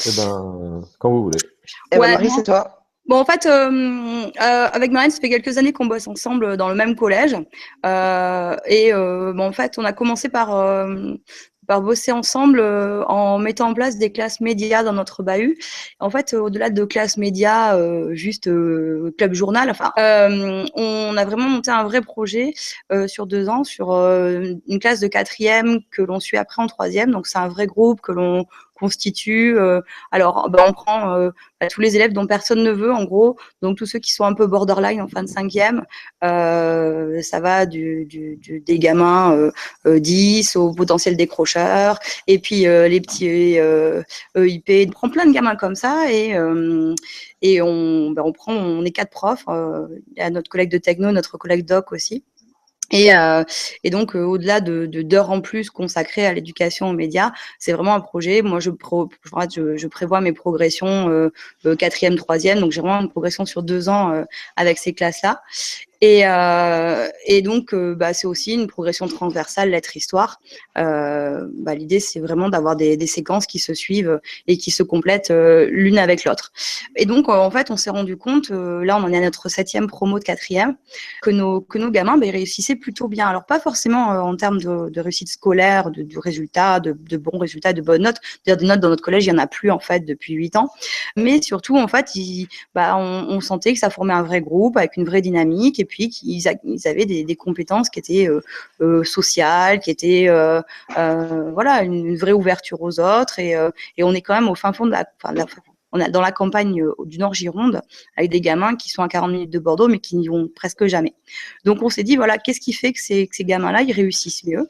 Eh ben, quand vous voulez. Eh ben, Ouais. Marie, c'est toi. Bon, en fait, avec Marine, ça fait quelques années qu'on bosse ensemble dans le même collège. Bon, en fait, on a commencé par bosser ensemble en mettant en place des classes médias dans notre bahut. En fait, au-delà de classes médias, juste club journal, enfin, on a vraiment monté un vrai projet sur 2 ans, sur une classe de quatrième que l'on suit après en troisième. Donc, c'est un vrai groupe que l'on constitue. Alors, on prend tous les élèves dont personne ne veut, en gros. Donc, tous ceux qui sont un peu borderline en fin de cinquième, ça va des gamins 10 aux potentiels décrocheurs. Et puis, les petits EIP. On prend plein de gamins comme ça et on est 4 profs. Il y a notre collègue de techno, notre collègue doc aussi. Et donc, au-delà d'heures en plus consacrées à l'éducation aux médias, c'est vraiment un projet. Moi, je prévois mes progressions quatrième, troisième. Donc, j'ai vraiment une progression sur 2 ans avec ces classes-là. Et donc, c'est aussi une progression transversale, lettres-histoire. L'idée, c'est vraiment d'avoir des séquences qui se suivent et qui se complètent l'une avec l'autre. Et donc, en fait, on s'est rendu compte, là, on en est à notre 7e promo de quatrième, que nos gamins ils réussissaient plutôt bien. Alors, pas forcément en termes de réussite scolaire, de résultats, de bons résultats, de bonnes notes. D'ailleurs, des notes dans notre collège, il n'y en a plus, en fait, depuis 8 ans. Mais surtout, en fait, on sentait que ça formait un vrai groupe avec une vraie dynamique et puis qu'ils avaient des compétences qui étaient sociales, qui étaient voilà, une vraie ouverture aux autres. Et on est quand même au fin fond on est dans la campagne du Nord Gironde, avec des gamins qui sont à 40 minutes de Bordeaux, mais qui n'y vont presque jamais. Donc, on s'est dit, voilà, qu'est-ce qui fait que ces gamins-là, ils réussissent mieux?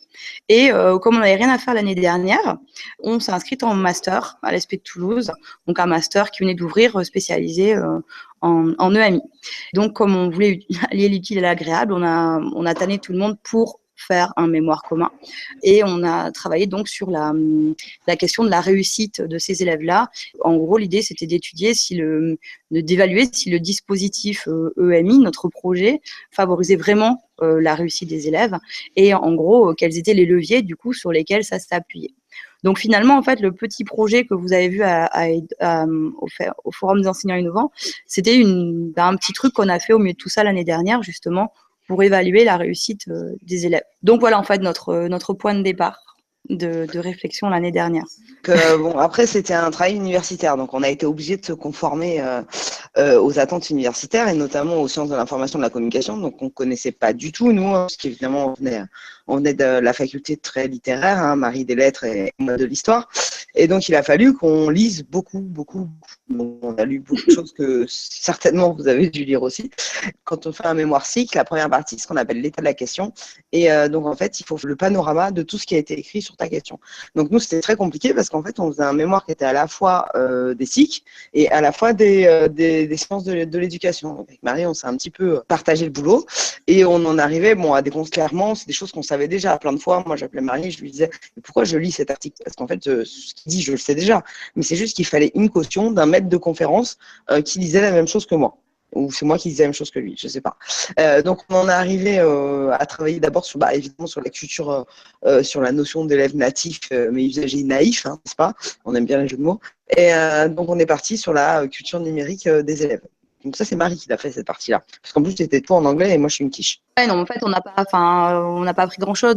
Et comme on n'avait rien à faire l'année dernière, on s'est inscrit en master à l'ESP de Toulouse, donc un master qui venait d'ouvrir spécialisé en EMI. Donc, comme on voulait allier l'utile et l'agréable, on a tanné tout le monde pour faire un mémoire commun. Et on a travaillé donc sur la question de la réussite de ces élèves-là. En gros, l'idée, c'était d'étudier d'évaluer si le dispositif EMI, notre projet, favorisait vraiment la réussite des élèves et en gros, quels étaient les leviers du coup sur lesquels ça s'appuyait. Donc finalement, en fait, le petit projet que vous avez vu au Forum des enseignants innovants, c'était un petit truc qu'on a fait au milieu de tout ça l'année dernière, justement, pour évaluer la réussite des élèves. Donc voilà, en fait, notre point de départ de réflexion l'année dernière. Bon, après, c'était un travail universitaire, donc on a été obligé de se conformer aux attentes universitaires et notamment aux sciences de l'information et de la communication. Donc, on ne connaissait pas du tout, nous, parce qu'évidemment, on venait de la faculté très littéraire, hein, Marie des lettres et moi de l'histoire. Et donc, il a fallu qu'on lise beaucoup, beaucoup. Donc, on a lu beaucoup de choses que certainement vous avez dû lire aussi. Quand on fait un mémoire cycle, la première partie, c'est ce qu'on appelle l'état de la question. Et donc, en fait, il faut le panorama de tout ce qui a été écrit sur ta question. Donc, nous, c'était très compliqué parce qu'en fait, on faisait un mémoire qui était à la fois des cycles et à la fois des sciences de l'éducation. Avec Marie, on s'est un petit peu partagé le boulot et on en arrivait à des comptes clairement, c'est des choses qu'on savait déjà. Plein de fois, moi, j'appelais Marie, je lui disais pourquoi je lis cet article? Parce qu'en fait, ce qu'il dit, je le sais déjà. Mais c'est juste qu'il fallait une caution d'un maître de conférence qui disait la même chose que moi. Ou c'est moi qui disais la même chose que lui, je ne sais pas. Donc, on en est arrivé à travailler d'abord évidemment sur la culture, sur la notion d'élève natif, mais usager naïf, hein, n'est-ce pas? On aime bien les jeux de mots. Et donc, on est parti sur la culture numérique des élèves. Donc, ça, c'est Marie qui l'a fait cette partie-là. Parce qu'en plus, c'était tout en anglais et moi, je suis une quiche. Ouais, non, en fait, on n'a pas appris grand-chose,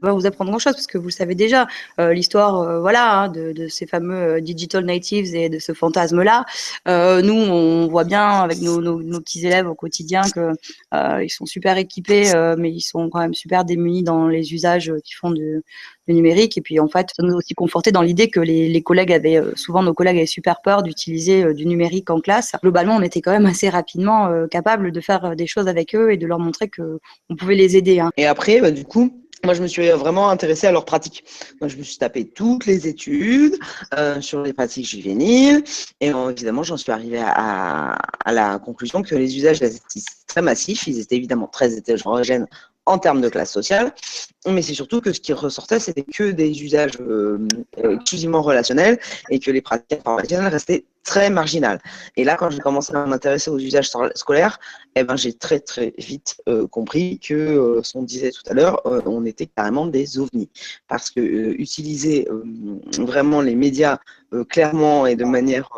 pas vous apprendre grand-chose parce que vous le savez déjà. L'histoire, voilà, hein, de ces fameux digital natives et de ce fantasme-là. Nous, on voit bien avec nos petits élèves au quotidien que ils sont super équipés, mais ils sont quand même super démunis dans les usages qu'ils font du numérique. Et puis, en fait, ça nous a aussi conforté dans l'idée que les collègues souvent nos collègues avaient super peur d'utiliser du numérique en classe. Globalement, on était quand même assez rapidement capable de faire des choses avec eux et de leur montrer que on pouvait les aider. Hein. Et après, du coup, moi, je me suis vraiment intéressée à leur pratique. Moi, je me suis tapé toutes les études sur les pratiques juvéniles. Et évidemment, j'en suis arrivée à la conclusion que les usages étaient très massifs. Ils étaient évidemment très hétérogènes en termes de classe sociale, mais c'est surtout que ce qui ressortait, c'était que des usages exclusivement relationnels et que les pratiques informationnelles restaient très marginales. Et là, quand j'ai commencé à m'intéresser aux usages scolaires, eh ben, j'ai très très vite compris que, ce qu'on disait tout à l'heure, on était carrément des ovnis. Parce que utiliser vraiment les médias clairement et de manière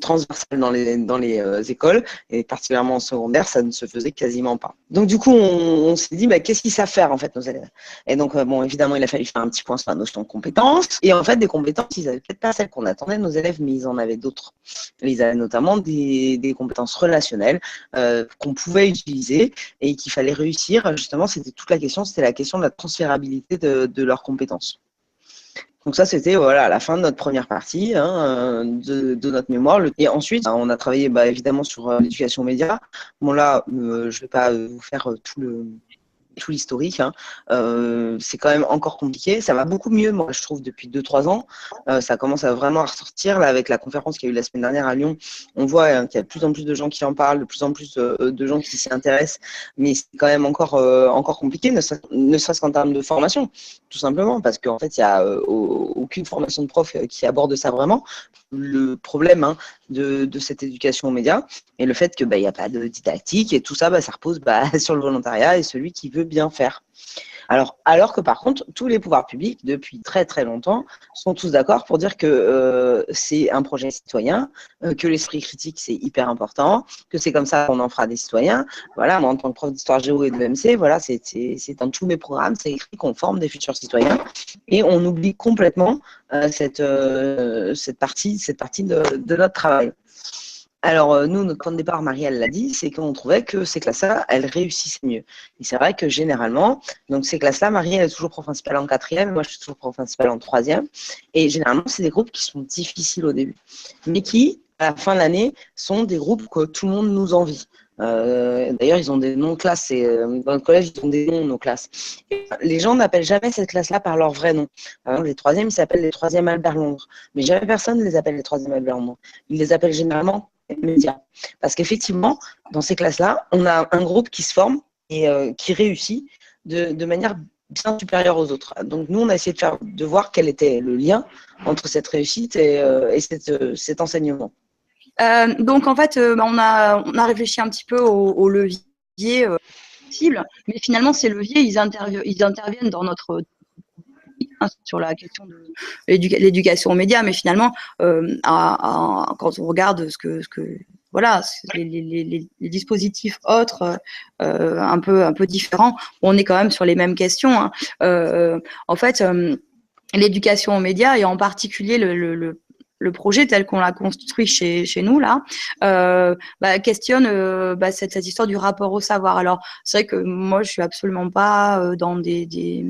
transversale dans les écoles, et particulièrement en secondaire, ça ne se faisait quasiment pas. Donc du coup, on s'est dit, bah, qu'est-ce qu'ils savent faire en fait nos élèves? Et donc, bon, évidemment, il a fallu faire un petit point sur la notion de compétences. Et en fait, des compétences, ils n'avaient peut-être pas celles qu'on attendait de nos élèves, mais ils en avaient d'autres. Ils avaient notamment des compétences relationnelles qu'on pouvait utiliser et qu'il fallait réussir. Justement, c'était toute la question, c'était la question de la transférabilité de leurs compétences. Donc ça, c'était voilà, la fin de notre première partie de notre mémoire. Et ensuite, on a travaillé évidemment sur l'éducation média. Bon là, je ne vais pas vous faire tout l'historique. C'est quand même encore compliqué. Ça va beaucoup mieux, moi, je trouve, depuis 2-3 ans. Ça commence à vraiment à ressortir. Là, avec la conférence qu'il y a eu la semaine dernière à Lyon, on voit qu'il y a de plus en plus de gens qui en parlent, de plus en plus de gens qui s'y intéressent. Mais c'est quand même encore compliqué, ne serait-ce qu'en termes de formation, tout simplement, parce qu'en fait, il n'y a aucune formation de prof qui aborde ça vraiment. Le problème de cette éducation aux médias et le fait que il n'y a pas de didactique et tout ça, ça repose sur le volontariat et celui qui veut bien faire. Alors que par contre, tous les pouvoirs publics, depuis très très longtemps, sont tous d'accord pour dire que c'est un projet citoyen, que l'esprit critique c'est hyper important, que c'est comme ça qu'on en fera des citoyens. Voilà, moi en tant que prof d'histoire géo et de MC, voilà, c'est dans tous mes programmes, c'est écrit qu'on forme des futurs citoyens et on oublie complètement cette partie de notre travail. Alors, nous, notre point de départ, Marie, elle l'a dit, c'est qu'on trouvait que ces classes-là, elles réussissaient mieux. Et c'est vrai que généralement, donc ces classes-là, Marie, elle est toujours prof principale en 4e, moi, je suis toujours prof principale en 3e. Et généralement, c'est des groupes qui sont difficiles au début, mais qui, à la fin de l'année, sont des groupes que tout le monde nous envie. D'ailleurs, ils ont des noms de classes. Dans le collège, ils ont des noms, nos classes. Et les gens n'appellent jamais cette classe-là par leur vrai nom. Par exemple, les 3e, ils s'appellent les 3e Albert Londres. Mais jamais personne ne les appelle les 3e Albert Londres. Ils les appellent généralement médias. Parce qu'effectivement, dans ces classes-là, on a un groupe qui se forme et qui réussit de manière bien supérieure aux autres. Donc nous, on a essayé de voir quel était le lien entre cette réussite et cet enseignement. Donc en fait, on a réfléchi un petit peu aux leviers possibles, mais finalement ces leviers, ils interviennent dans notre sur la question de l'éducation aux médias, mais finalement, quand on regarde voilà, les dispositifs autres, un peu différents, on est quand même sur les mêmes questions. En fait, l'éducation aux médias et en particulier le projet tel qu'on l'a construit chez nous là questionne cette histoire du rapport au savoir. Alors c'est vrai que moi je suis absolument pas dans des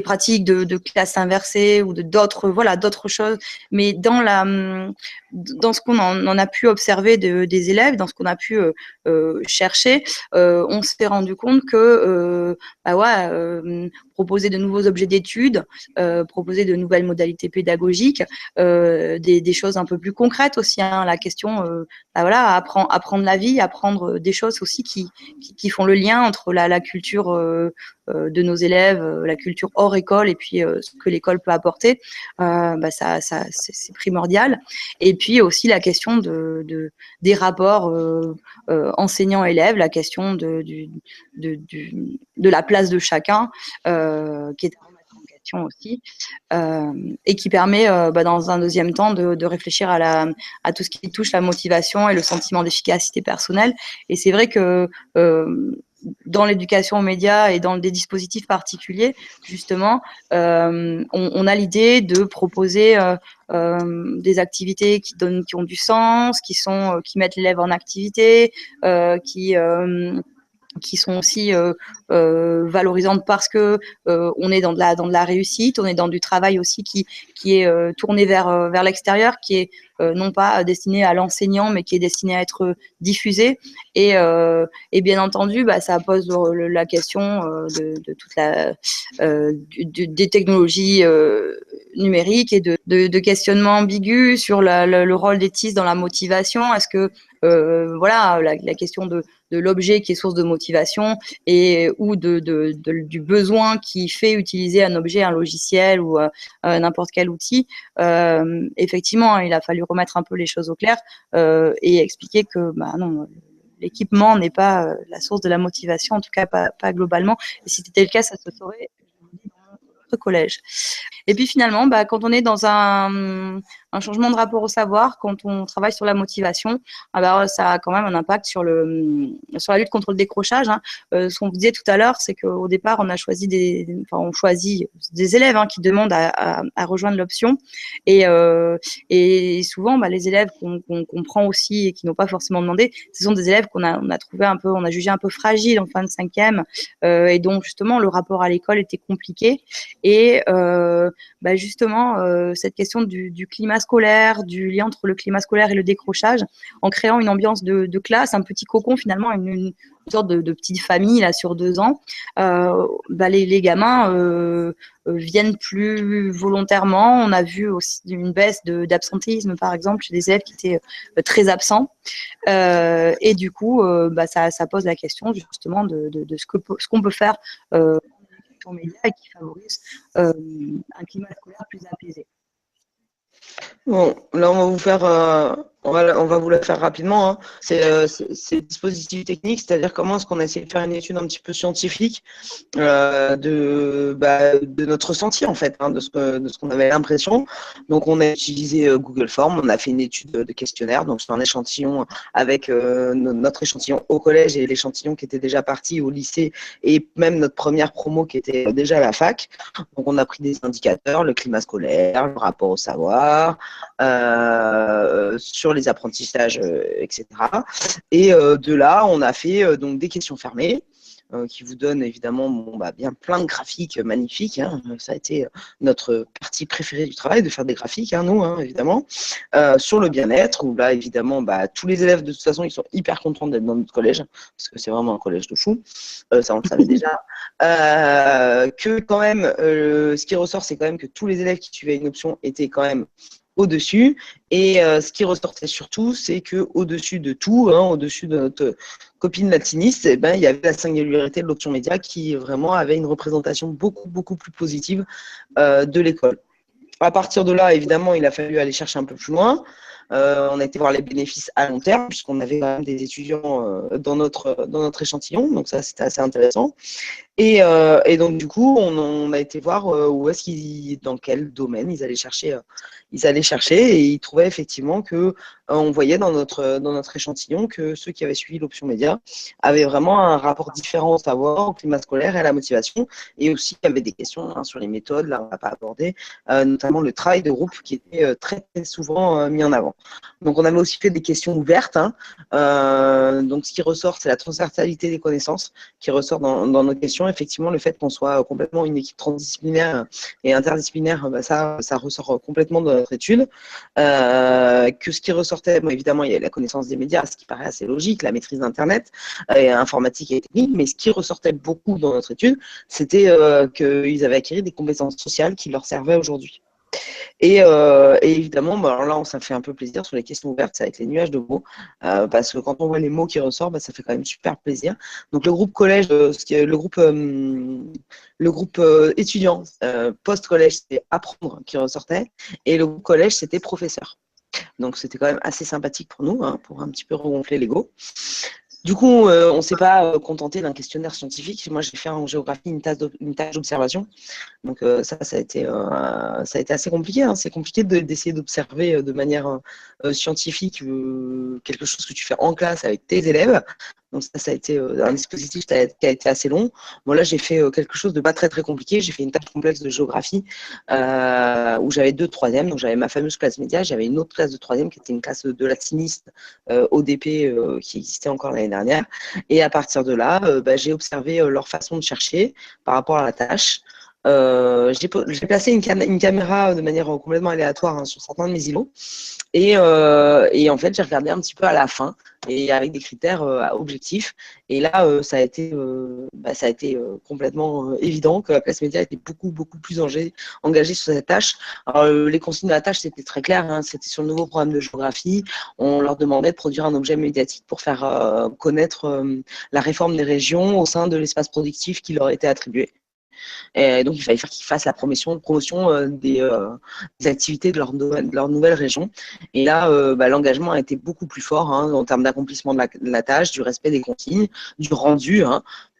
pratiques de classe inversée ou d'autres choses, mais dans ce qu'on en a pu observer des élèves, dans ce qu'on a pu chercher, on s'est rendu compte que proposer de nouveaux objets d'études, proposer de nouvelles modalités pédagogiques, des choses un peu plus concrètes aussi, la question apprendre la vie, apprendre des choses aussi qui font le lien entre la culture de nos élèves, la culture hors école et puis ce que l'école peut apporter, c'est primordial. Et puis aussi la question des rapports enseignants-élèves, la question de la place de chacun, qui est en question aussi, et qui permet dans un deuxième temps de réfléchir à tout ce qui touche la motivation et le sentiment d'efficacité personnelle. Et c'est vrai que dans l'éducation aux médias et dans des dispositifs particuliers, justement, on a l'idée de proposer des activités qui ont du sens, qui mettent l'élève en activité, qui sont aussi valorisantes parce que on est dans de la réussite, on est dans du travail aussi qui est tourné vers l'extérieur, qui est non pas destiné à l'enseignant, mais qui est destiné à être diffusé. Et bien entendu, ça pose la question de toute des technologies numériques et de questionnements ambigus sur le rôle des TIS dans la motivation. Est-ce que la question de l'objet qui est source de motivation et ou du besoin qui fait utiliser un objet, un logiciel ou n'importe quel outil. Effectivement, il a fallu remettre un peu les choses au clair et expliquer que non, l'équipement n'est pas la source de la motivation, en tout cas pas globalement. Et si c'était le cas, ça se saurait dans notre collège. Et puis finalement, quand on est dans un changement de rapport au savoir, quand on travaille sur la motivation, ça a quand même un impact sur la lutte contre le décrochage. Hein. Ce qu'on vous disait tout à l'heure, c'est qu'au départ, on choisit des élèves qui demandent à rejoindre l'option. Et souvent, les élèves qu'on prend aussi et qui n'ont pas forcément demandé, ce sont des élèves qu'on a trouvé on a jugé un peu fragiles en fin de 5e et dont justement le rapport à l'école était compliqué. Et justement, cette question du climat scolaire, du lien entre le climat scolaire et le décrochage, en créant une ambiance de classe, un petit cocon finalement, une sorte de petite famille là sur 2 ans, les gamins viennent plus volontairement. On a vu aussi une baisse d'absentéisme par exemple chez des élèves qui étaient très absents et du coup ça pose la question justement de ce qu'on peut faire médias et qui favorise un climat scolaire plus apaisé. Bon, là, on va vous la faire rapidement. Hein. C'est le dispositif technique, c'est-à-dire comment est-ce qu'on a essayé de faire une étude un petit peu scientifique de notre ressenti, en fait, de ce qu'on avait l'impression. Donc, on a utilisé Google Forms, on a fait une étude de questionnaire, donc c'est un échantillon avec notre échantillon au collège et l'échantillon qui était déjà parti au lycée et même notre première promo qui était déjà à la fac. Donc, on a pris des indicateurs, le climat scolaire, le rapport au savoir, sur les apprentissages, etc. Et de là, on a fait donc des questions fermées qui vous donnent évidemment bien plein de graphiques magnifiques. Hein. Ça a été notre partie préférée du travail, de faire des graphiques, nous, évidemment, sur le bien-être, où là, évidemment, tous les élèves, de toute façon, ils sont hyper contents d'être dans notre collège, parce que c'est vraiment un collège de fou. Ça, on le savait déjà. Que quand même, ce qui ressort, c'est quand même que tous les élèves qui suivaient une option étaient quand même au-dessus. Et ce qui ressortait surtout, c'est qu'au-dessus de tout, au-dessus de notre copine latiniste, il y avait la singularité de l'option média qui vraiment avait une représentation beaucoup, beaucoup plus positive de l'école. À partir de là, évidemment, il a fallu aller chercher un peu plus loin. On a été voir les bénéfices à long terme, puisqu'on avait quand même des étudiants dans notre échantillon. Donc ça, c'était assez intéressant. Et donc, du coup, on a été voir dans quel domaine ils allaient chercher. Et ils trouvaient effectivement que on voyait dans notre échantillon que ceux qui avaient suivi l'option média avaient vraiment un rapport différent au savoir, au climat scolaire et à la motivation. Et aussi, il y avait des questions sur les méthodes, là, on n'a pas abordé, notamment le travail de groupe qui était très, très souvent mis en avant. Donc, on avait aussi fait des questions ouvertes. Donc, ce qui ressort, c'est la transversalité des connaissances qui ressort dans nos questions. Effectivement, le fait qu'on soit complètement une équipe transdisciplinaire et interdisciplinaire, ça ressort complètement de notre étude. Que ce qui ressortait, évidemment, il y a la connaissance des médias, ce qui paraît assez logique, la maîtrise d'Internet, informatique et technique, mais ce qui ressortait beaucoup dans notre étude, c'était qu'ils avaient acquis des compétences sociales qui leur servaient aujourd'hui. Et évidemment, alors là, on s'en fait un peu plaisir sur les questions ouvertes, c'est avec les nuages de mots, parce que quand on voit les mots qui ressortent, ça fait quand même super plaisir. Donc le groupe collège, le groupe étudiant post-collège, c'était apprendre qui ressortait, et le groupe collège, c'était professeur. Donc c'était quand même assez sympathique pour nous, pour un petit peu regonfler l'ego. Du coup, on ne s'est pas contenté d'un questionnaire scientifique. Moi, j'ai fait en géographie une tâche d'observation. Donc ça a été assez compliqué. C'est compliqué d'essayer d'observer de manière scientifique quelque chose que tu fais en classe avec tes élèves. Donc ça a été un dispositif qui a été assez long. Bon, là, j'ai fait quelque chose de pas très très compliqué. J'ai fait une tâche complexe de géographie où j'avais 2 de 3e. Donc j'avais ma fameuse classe média. J'avais une autre classe de 3e qui était une classe de latiniste ODP qui existait encore l'année dernière. Et à partir de là, j'ai observé leur façon de chercher par rapport à la tâche. j'ai placé une caméra de manière complètement aléatoire sur certains de mes îlots. Et en fait, j'ai regardé un petit peu à la fin et avec des critères objectifs. Et là, ça a été complètement évident que la classe média était beaucoup plus engagée sur cette tâche. Alors, les consignes de la tâche, c'était très clair. C'était sur le nouveau programme de géographie. On leur demandait de produire un objet médiatique pour faire connaître la réforme des régions au sein de l'espace productif qui leur était attribué. Et donc, il fallait faire qu'ils fassent la promotion des activités de leur nouvelle région. Et là, l'engagement a été beaucoup plus fort en termes d'accomplissement de la tâche, du respect des consignes, du rendu,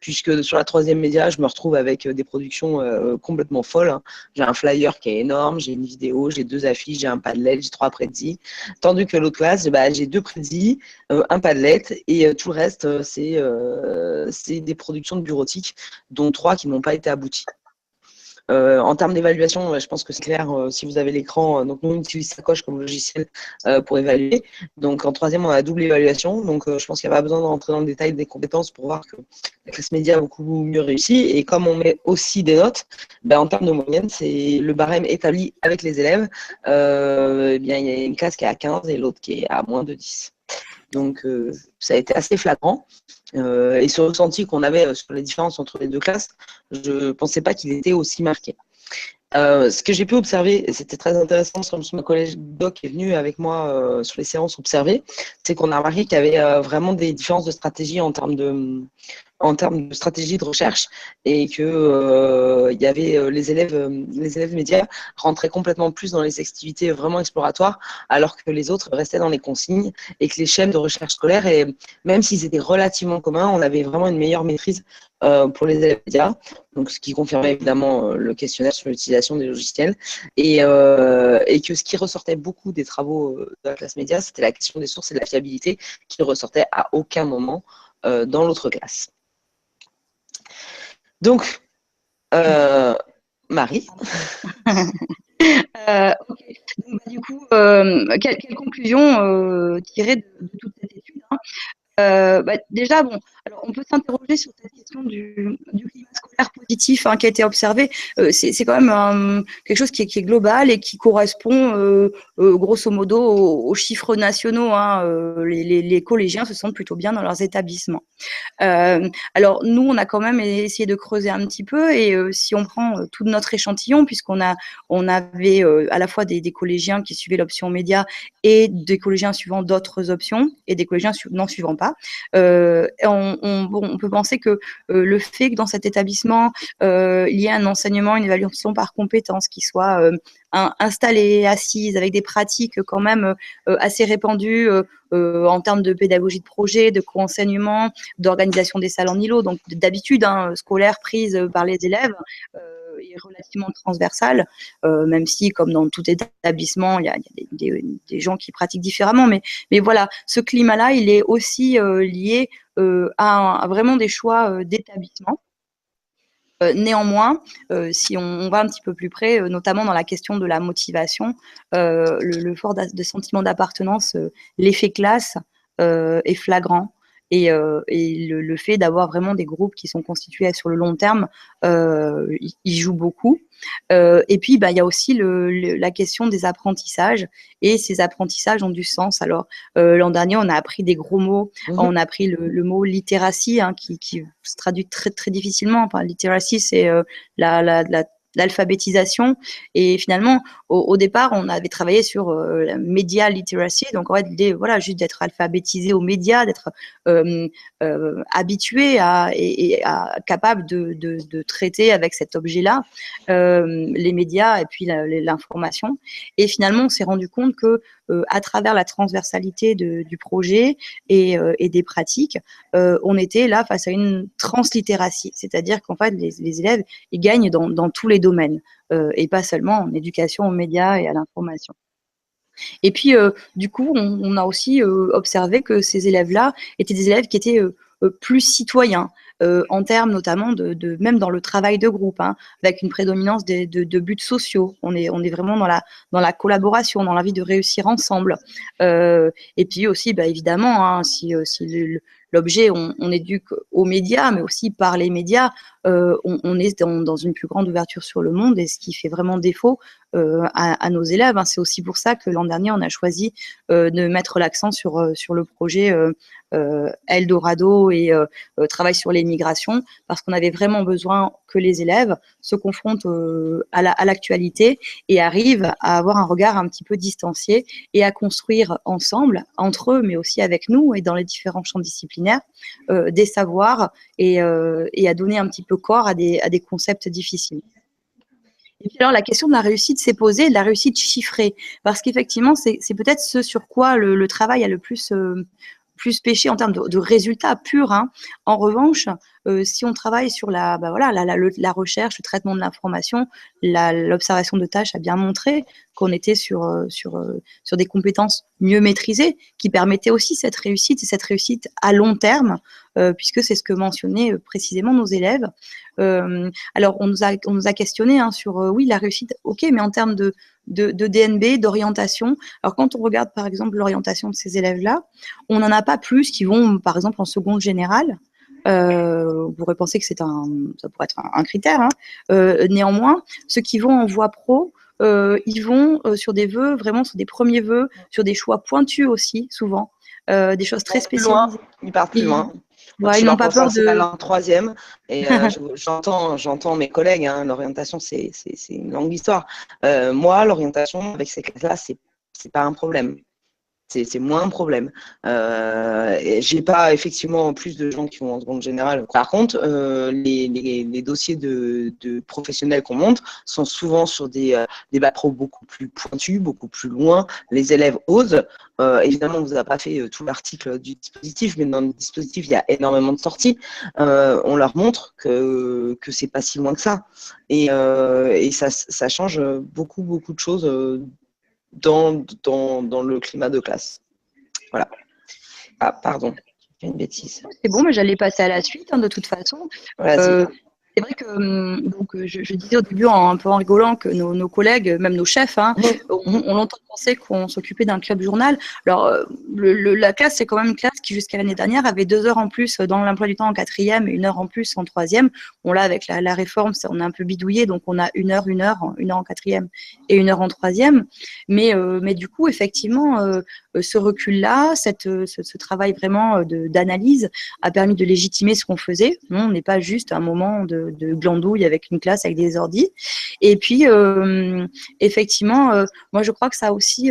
puisque sur la troisième média, je me retrouve avec des productions complètement folles. J'ai un flyer qui est énorme, j'ai une vidéo, j'ai 2 affiches, j'ai un Padlet, j'ai 3 prédits. Tandis que l'autre classe, j'ai 2 prédits, un Padlet, et tout le reste, c'est des productions de bureautique, dont 3 qui n'ont pas été abouties. En termes d'évaluation, je pense que c'est clair si vous avez l'écran. Donc, nous, on utilise Sacoche comme logiciel pour évaluer. Donc, en troisième, on a la double évaluation. Donc, je pense qu'il n'y a pas besoin de rentrer dans le détail des compétences pour voir que la classe média a beaucoup mieux réussi. Et comme on met aussi des notes, en termes de moyenne, c'est le barème établi avec les élèves. Il y a une classe qui est à 15 et l'autre qui est à moins de 10. Donc, ça a été assez flagrant. Et ce ressenti qu'on avait sur les différences entre les 2 classes, je ne pensais pas qu'il était aussi marqué. Ce que j'ai pu observer, et c'était très intéressant, comme ma collègue Doc est venue avec moi sur les séances observées, c'est qu'on a remarqué qu'il y avait vraiment des différences de stratégie en termes de stratégie de recherche et que il y avait les élèves médias rentraient complètement plus dans les activités vraiment exploratoires alors que les autres restaient dans les consignes et que les schèmes de recherche scolaire, et même s'ils étaient relativement communs, on avait vraiment une meilleure maîtrise pour les élèves médias, donc ce qui confirmait évidemment le questionnaire sur l'utilisation des logiciels, et que ce qui ressortait beaucoup des travaux de la classe média, c'était la question des sources et de la fiabilité qui ne ressortait à aucun moment dans l'autre classe. Donc, Marie. Okay. Donc, du coup, quelle conclusion tirer de toute cette étude déjà, bon, alors on peut s'interroger sur cette question du climat scolaire positif qui a été observé. C'est quand même quelque chose qui est global et qui correspond grosso modo aux chiffres nationaux. Les collégiens se sentent plutôt bien dans leurs établissements. Alors nous, on a quand même essayé de creuser un petit peu, et si on prend tout notre échantillon, puisqu'on avait à la fois des collégiens qui suivaient l'option média et des collégiens suivant d'autres options et des collégiens n'en suivant pas, on peut penser que le fait que dans cet établissement il y ait un enseignement, une évaluation par compétences qui soit installée, assise, avec des pratiques quand même assez répandues en termes de pédagogie de projet, de co-enseignement, d'organisation des salles en îlot, donc d'habitude scolaire prise par les élèves, est relativement transversale, même si, comme dans tout établissement, il y a des gens qui pratiquent différemment. Mais voilà, ce climat-là, il est aussi lié à vraiment des choix d'établissement. Néanmoins, si on va un petit peu plus près, notamment dans la question de la motivation, le fort de sentiment d'appartenance, l'effet classe est flagrant. Et le fait d'avoir vraiment des groupes qui sont constitués sur le long terme, il joue beaucoup. Et puis, il y a aussi la question des apprentissages, et ces apprentissages ont du sens. Alors, l'an dernier, on a appris des gros mots. On a appris le mot littératie, qui se traduit très, très difficilement. Enfin, littératie, c'est l'alphabétisation. Et finalement, au départ, on avait travaillé sur la media literacy, donc en fait, l'idée, voilà, juste d'être alphabétisé aux médias, d'être habitué et capable de traiter avec cet objet-là les médias et puis l'information. Et finalement, on s'est rendu compte que à travers la transversalité du projet et des pratiques, on était là face à une translittératie, c'est-à-dire qu'en fait, les élèves, ils gagnent dans tous les domaines, et pas seulement en éducation aux médias et à l'information. Et puis, du coup, on a aussi observé que ces élèves-là étaient des élèves qui étaient plus citoyens, en termes notamment même dans le travail de groupe, avec une prédominance de buts sociaux. On est vraiment dans la collaboration, dans l'envie de réussir ensemble. Et puis aussi, évidemment, si l'objet, on éduque aux médias, mais aussi par les médias, on est dans une plus grande ouverture sur le monde, et ce qui fait vraiment défaut à nos élèves. Hein. C'est aussi pour ça que l'an dernier, on a choisi de mettre l'accent sur le projet Eldorado et travail sur les migrations, parce qu'on avait vraiment besoin que les élèves se confrontent à l'actualité et arrivent à avoir un regard un petit peu distancié et à construire ensemble, entre eux, mais aussi avec nous et dans les différents champs disciplinaires, des savoirs et à donner un petit peu corps à des concepts difficiles. Et puis alors, la question de la réussite s'est posée, de la réussite chiffrée, parce qu'effectivement, c'est peut-être ce sur quoi le travail a le plus pêché en termes de résultats purs. Hein. En revanche, si on travaille sur la recherche, le traitement de l'information, l'observation de tâches a bien montré qu'on était sur des compétences mieux maîtrisées qui permettaient aussi cette réussite, et cette réussite à long terme, puisque c'est ce que mentionnaient précisément nos élèves. Alors, on nous a questionné hein, sur, oui, la réussite, ok, mais en termes de DNB, d'orientation. Alors, quand on regarde, par exemple, l'orientation de ces élèves-là, on n'en a pas plus qui vont, par exemple, en seconde générale. On pourrait penser que ça pourrait être un critère. Hein. Néanmoins, ceux qui vont en voie pro, ils vont sur des vœux, vraiment sur des premiers vœux, sur des choix pointus aussi, souvent, des choses très spécialisées. Ils partent plus loin. Ouais, ils n'ont pas peur de... en troisième, et j'entends mes collègues, hein, l'orientation, c'est une longue histoire. Moi, l'orientation avec ces classes-là, c'est pas un problème. C'est moins un problème. J'ai pas effectivement plus de gens qui vont en seconde générale. Par contre, les dossiers de professionnels qu'on monte sont souvent sur des bacs pro beaucoup plus pointus, beaucoup plus loin. Les élèves osent. Évidemment, on vous a pas fait tout l'article du dispositif, mais dans le dispositif, il y a énormément de sorties. On leur montre que c'est pas si loin que ça. Et ça change beaucoup de choses dans le climat de classe. Voilà. Ah, pardon, j'ai fait une bêtise. C'est bon, mais j'allais passer à la suite, hein, de toute façon. C'est vrai que donc, je disais au début, un peu en rigolant, que nos collègues, même nos chefs, hein, ont longtemps pensé qu'on s'occupait d'un club journal. Alors, la classe, c'est quand même une classe qui, jusqu'à l'année dernière, avait 2 heures en plus dans l'emploi du temps en quatrième et 1 heure en plus en troisième. Bon, là, avec la réforme, on a un peu bidouillé, donc on a 1 heure en quatrième et 1 heure en troisième. Mais du coup, effectivement, ce recul-là, ce travail vraiment d'analyse a permis de légitimer ce qu'on faisait. On n'est pas juste un moment de glandouille avec une classe avec des ordis. Et puis, effectivement, moi, je crois que ça aussi...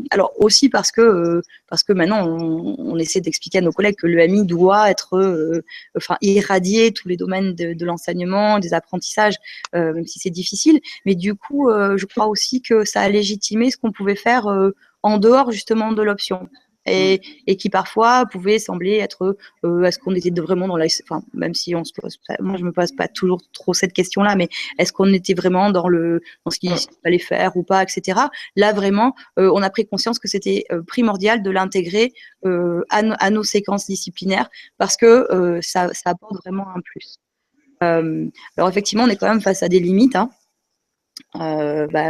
alors, aussi parce que maintenant, on essaie d'expliquer à nos collègues que l'EMI doit être... irradier tous les domaines de l'enseignement, des apprentissages, même si c'est difficile. Mais du coup, je crois aussi que ça a légitimé ce qu'on pouvait faire en dehors, justement, de l'option. Et qui parfois pouvait sembler être est-ce qu'on était vraiment dans la... Enfin, même si on se pose... Moi, je me pose pas toujours trop cette question-là, mais est-ce qu'on était vraiment dans ce qu'il fallait faire ou pas, etc. Là, vraiment, on a pris conscience que c'était primordial de l'intégrer à nos séquences disciplinaires, parce que ça apporte vraiment un plus. Alors, effectivement, on est quand même face à des limites, hein.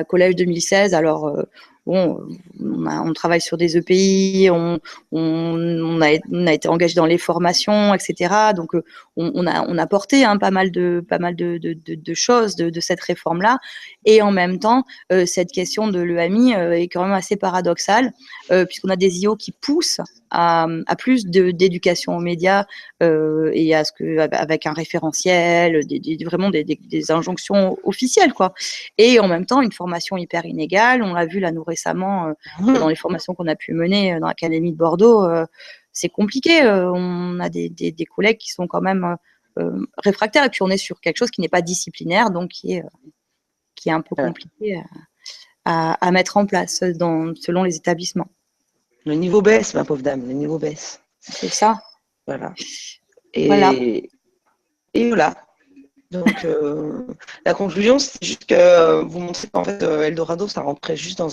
Collège 2016, alors... Bon, on travaille sur des EPI, on a été engagé dans les formations, etc. Donc, on a porté pas mal de choses de cette réforme-là. Et en même temps, cette question de l'EAMI est quand même assez paradoxale, puisqu'on a des IO qui poussent à plus d'éducation aux médias et à avec un référentiel, vraiment des injonctions officielles, quoi. Et en même temps, une formation hyper inégale. On l'a vu là, nous récemment, dans les formations qu'on a pu mener dans l'Académie de Bordeaux, c'est compliqué. On a des collègues qui sont quand même réfractaires, et puis on est sur quelque chose qui n'est pas disciplinaire, donc qui est un peu compliqué à mettre en place selon les établissements. Le niveau baisse, ma pauvre dame, le niveau baisse. C'est ça. Voilà. Et voilà. Donc, la conclusion, c'est juste que vous montrez qu'en fait, Eldorado, ça rentrait juste dans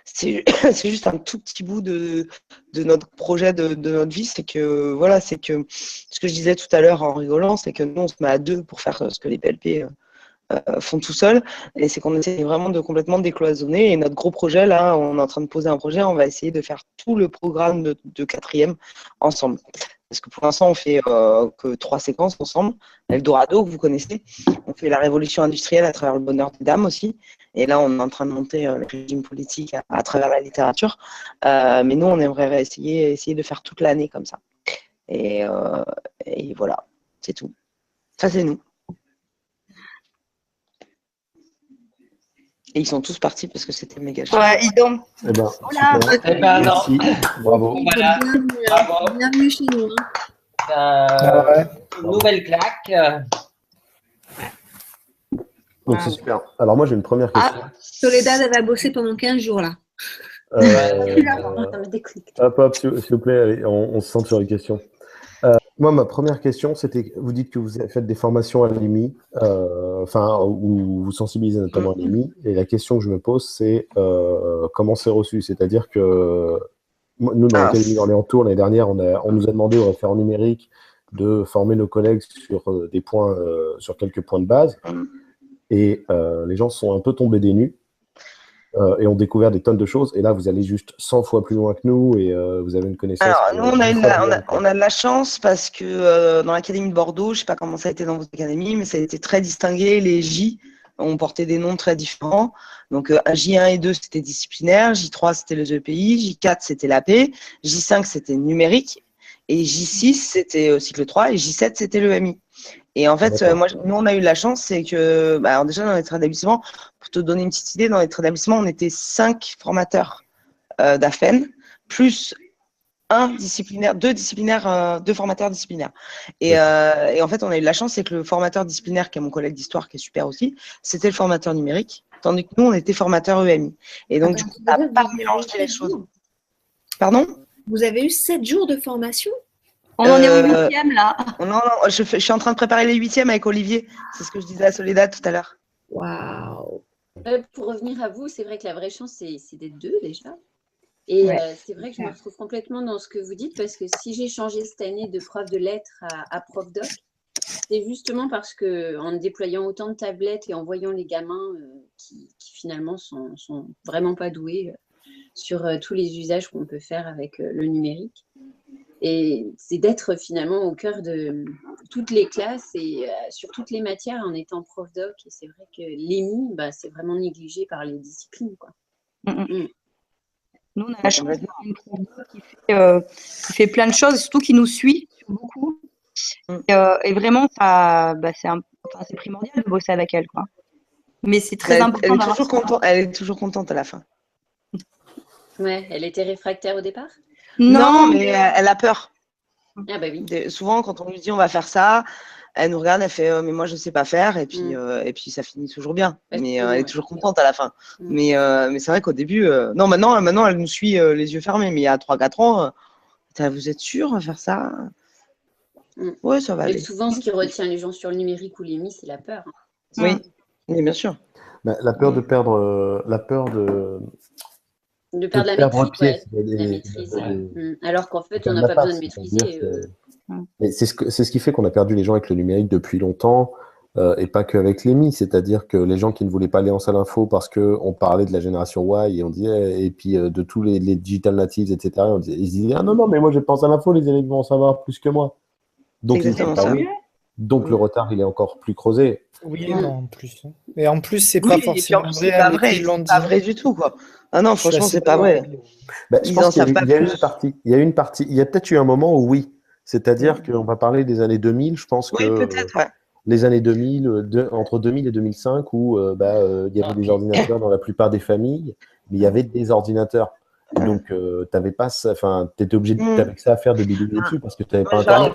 c'est juste un tout petit bout de notre projet, de notre vie. C'est que, voilà, c'est que ce que je disais tout à l'heure en rigolant, c'est que nous, on se met à 2 pour faire ce que les PLP font tout seuls. Et c'est qu'on essaie vraiment de complètement décloisonner. Et notre gros projet, là, on est en train de poser un projet, on va essayer de faire tout le programme de quatrième ensemble. Parce que pour l'instant, on fait que 3 séquences ensemble. Eldorado, que vous connaissez. On fait la révolution industrielle à travers le bonheur des dames aussi. Et là, on est en train de monter le régime politique à travers la littérature. Mais nous, on aimerait essayer de faire toute l'année comme ça. Et voilà, c'est tout. Ça, c'est nous. Et ils sont tous partis parce que c'était méga cher. Ouais, ils dorment. Eh ben, Voilà. super. Eh ben, non. Merci. Bravo. Voilà. Bravo. Bienvenue chez nous. Une nouvelle claque. Donc, c'est super. Alors, moi, j'ai une première question. Soledad, elle va bosser pendant 15 jours là. Euh, Ça me déconnecte. hop, s'il vous plaît, allez, on se centre sur les questions. Moi, ma première question, c'était, vous dites que vous faites des formations à l'EMI, où vous sensibilisez notamment à l'EMI, et la question que je me pose, c'est comment c'est reçu? C'est-à-dire que nous, dans l'Académie d'Orléans-Tours, l'année dernière, on nous a demandé au référent numérique de former nos collègues sur des points, sur quelques points de base, et les gens sont un peu tombés des nues. Et ont découvert des tonnes de choses. Et là, vous allez juste 100 fois plus loin que nous et vous avez une connaissance. Alors, nous, on a de la chance parce que dans l'Académie de Bordeaux, je ne sais pas comment ça a été dans votre académie, mais ça a été très distingué. Les J ont porté des noms très différents. Donc, J1 et 2, c'était disciplinaire. J3, c'était le EPI. J4, c'était l'AP. J5, c'était numérique. Et J6, c'était cycle 3. Et J7, c'était le MI. Et en fait, nous, on a eu la chance, c'est que, alors déjà, dans notre établissement, pour te donner une petite idée, dans notre établissement, on était 5 formateurs d'AFEN, plus deux formateurs disciplinaires. Et en fait, on a eu la chance, c'est que le formateur disciplinaire, qui est mon collègue d'histoire, qui est super aussi, c'était le formateur numérique, tandis que nous, on était formateur EMI. Et donc, du coup, on n'a pas mélangé les choses. Pardon ? Vous avez eu 7 jours de formation? On en est au 8e là. Non, je suis en train de préparer les 8e avec Olivier. C'est ce que je disais à Soledad tout à l'heure. Waouh! Pour revenir à vous, c'est vrai que la vraie chance, c'est d'être deux déjà. Et c'est vrai que je me retrouve complètement dans ce que vous dites, parce que si j'ai changé cette année de prof de lettres à prof doc, c'est justement parce qu'en déployant autant de tablettes et en voyant les gamins qui finalement sont vraiment pas doués sur tous les usages qu'on peut faire avec le numérique. Et c'est d'être finalement au cœur de toutes les classes et sur toutes les matières en étant prof doc. Et c'est vrai que l'EMI, c'est vraiment négligé par les disciplines, quoi. Nous, on a la chance d'avoir une prof doc qui fait plein de choses, surtout qui nous suit beaucoup. Et vraiment, c'est primordial de bosser avec elle, quoi. Mais c'est très important. Elle est toujours contente à la fin. Ouais, elle était réfractaire au départ? Non, mais elle a peur. Ah bah oui. Souvent, quand on lui dit on va faire ça, elle nous regarde, elle fait mais moi je sais pas faire, et puis ça finit toujours bien. Mais elle est toujours contente à la fin. Mais c'est vrai qu'au début, non, maintenant elle nous suit les yeux fermés, mais il y a 3-4 ans, vous êtes sûr de faire ça? Ouais, ça va aller. Et souvent, ce qui retient les gens sur le numérique ou l'EMI, c'est la peur. Oui, bien sûr. La peur de perdre, la la maîtrise. Alors qu'en fait, on n'a pas besoin de maîtriser. Mais c'est ce qui fait qu'on a perdu les gens avec le numérique depuis longtemps, et pas qu'avec l'EMI. C'est-à-dire que les gens qui ne voulaient pas aller en salle info parce qu'on parlait de la génération Y et on disait, et puis de tous les digital natives, etc. Ils disaient ah non, mais moi je pense à l'info, les élèves vont en savoir plus que moi. Donc, donc le retard, il est encore plus creusé. Oui et non, en plus. Et en plus, c'est pas forcément vrai. C'est pas vrai du tout, quoi. Ah non, franchement, c'est pas vrai. Je pense qu'il y a une partie. Il y a peut-être eu un moment où oui. C'est-à-dire qu'on va parler des années 2000, je pense que les années 2000, entre 2000 et 2005, où il y avait des ordinateurs dans la plupart des familles, mais il y avait des ordinateurs. Donc, t'étais obligé avec ça à faire de bidouiller dessus parce que tu n'avais pas Internet.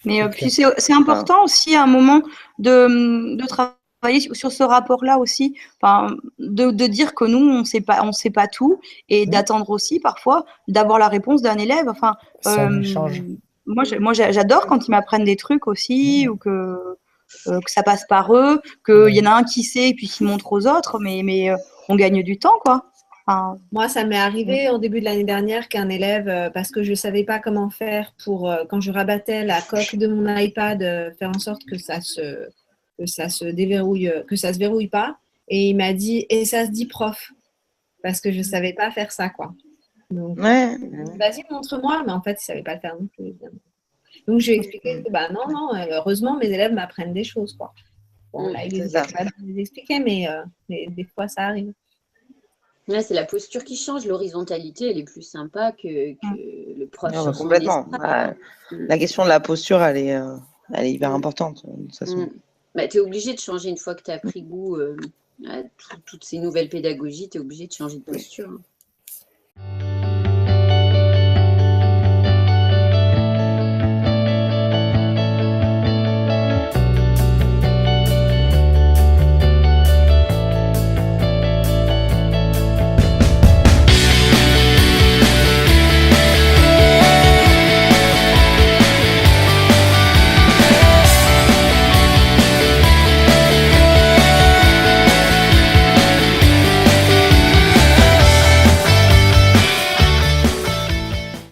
Mais puis c'est important aussi à un moment de travailler sur ce rapport-là aussi, de dire que nous on sait pas tout et d'attendre aussi parfois d'avoir la réponse d'un élève. Moi j'adore quand ils m'apprennent des trucs aussi ou que ça passe par eux, qu'il y en a un qui sait et puis qui montre aux autres, mais on gagne du temps, quoi. Moi, ça m'est arrivé en début de l'année dernière qu'un élève, parce que je ne savais pas comment faire pour, quand je rabattais la coque de mon iPad, faire en sorte que ça se déverrouille, que ça se verrouille pas. Et il m'a dit, et ça se dit prof, parce que je ne savais pas faire ça, quoi. Donc, Ouais. vas-y, montre-moi, mais en fait, il ne savait pas le faire non plus, évidemment. Donc, je lui ai expliqué que non, heureusement, mes élèves m'apprennent des choses, quoi. Bon, là, il c'est est ça. capable de les expliquer, mais des fois, ça arrive. Ouais, c'est la posture qui change. L'horizontalité, elle est plus sympa que le prof Non, sur son complètement. estrade. La question de la posture, elle est hyper importante. De toute façon. Tu es obligé de changer une fois que tu as pris goût à toutes ces nouvelles pédagogies. Tu es obligé de changer de posture.